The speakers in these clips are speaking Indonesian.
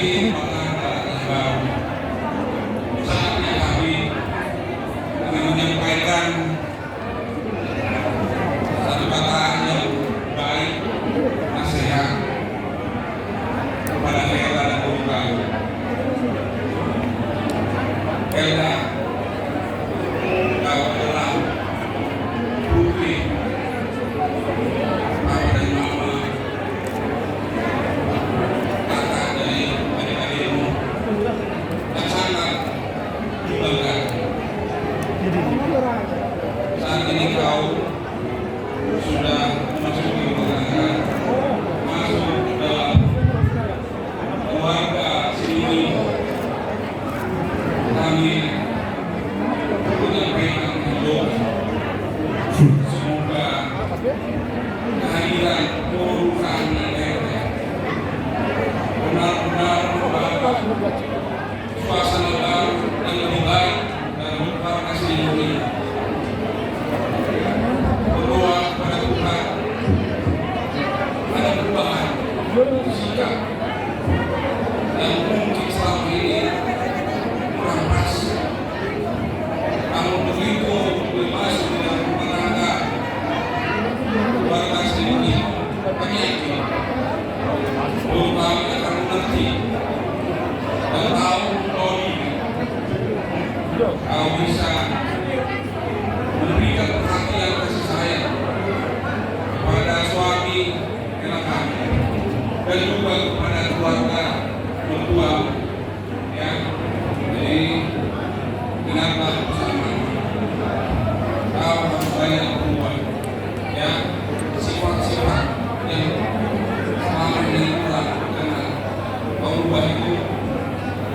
Jadi saatnya kami ingin menyampaikan satu kata yang baik, nasihat kepada Elda dan guru kami. Elda, kau adalah putri Papa dan Mama, kakak dari adik-adikmu yang sangat dibanggakan. Saat ini kau sudah memasuki pertengahan, masuk dalam keluarga sini. Kami menyampaikan doa semoga kehadiran guru kami benar-benar membawa suasana baru yang lebih baik dalam keluarga sini. Berdoa kepada Tuhan ada perubahan sikap yang mungkin selama ini kurang pas. Namun begitu bebas dengan rumah tangga keluarga sini, kami yakin guru kami akan mengerti dan tahu bahwa kau bisa memberikan perhatian kasih sayang kepada suami anak kami dan juga kepada keluarga mertua. Ya, jadi ingatlah bersama kau harus banyak berubah. Ya, sifat-sifat yang selama ini kurang karena kau ubah itu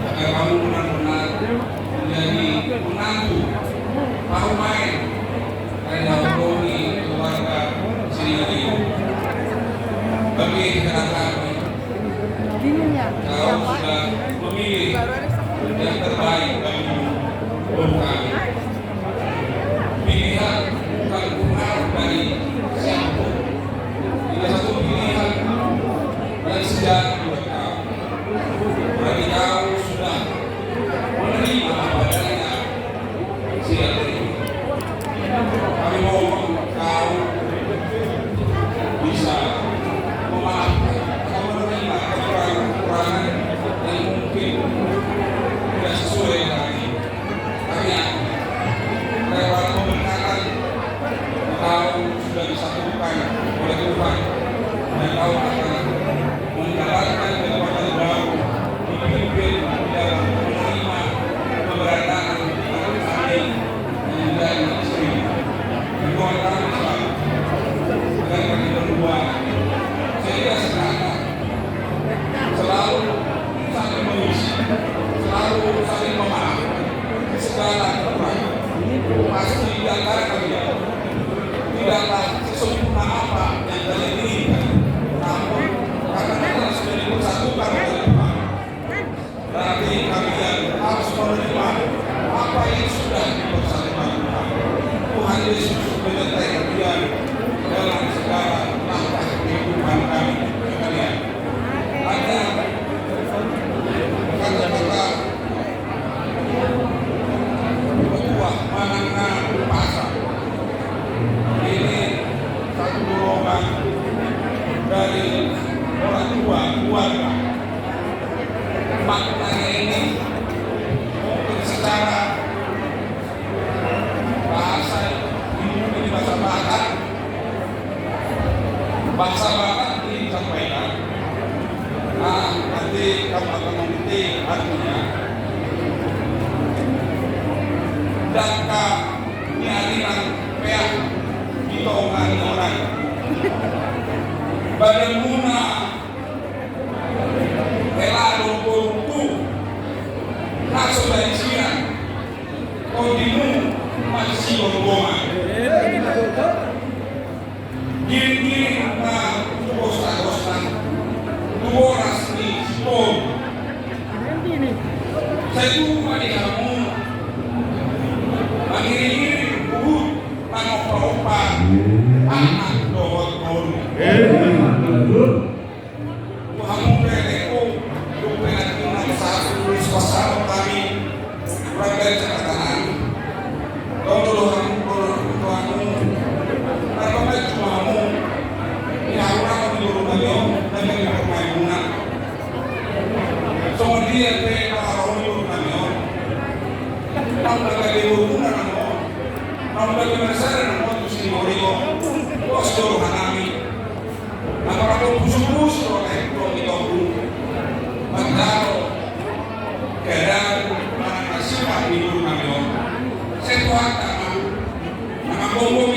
agar kamu benar-benar menjadi menantu baru main karena mempunyai keluarga sendiri. Bagi anak kami, kau sudah memilih yang terbaik bagi guru kami. Pilihan bukan pengaruh dari siapapun, tidak satu pilihan yang sejati buat kau. Berarti kau sudah menerima apa adanya siap ini. Kami mohon kau bisa memaafkan, kau menerima kekurangan yang mungkin tidak sesuai dengan ini. Kami yakin lewat pemberkatan kau sudah disatukan oleh Tuhan dan kau akan mendapatkan kekuatan baru dipimpin di dalam menerima keberadaan anak kami dan juga istri. Doa kami selalu agar kami berdua sehingga sekarang selalu saling mengisi, selalu saling memaafkan segala kekurangan. Pasti di antara kalian tidaklah sesempurna apa yang kalian inginkan, namun karena kalian sudah dipersatukan oleh Tuhan, berarti kalian harus menerima apa yang sudah dipersatukan Tuhan. Tuhan Yesus menyertai kalian dalam segala langkah kehidupan kalian. Ada kata-kata berbuah manana pasar. Ini satu dorongan dari orang tua keluarga. Maknanya ini mungkin secara bahasa mungkin di bahasa Batak ini disampaikan. Nah, nanti kamu akan mengerti artinya. Daka nyarinan peak ditongan orang badan muna elado koruptu naso dari siang kondimu masih rombongan giring-giring na kosta-kosta duoras ni spon saya lupa di kamu mengiring buhut panopa-opa anak dohot-dohot kamu peleko, kami bermain muna. So dia kayak orang itu kami ang nagkalimutan na mo, ang nagkalimutan na mo, ito si Morio, o asdorohan namin. Napakatong puso-puso kahit ito magdaro, kaya parang nasipa, hindi namin. Sa ito ang tama, nakabongong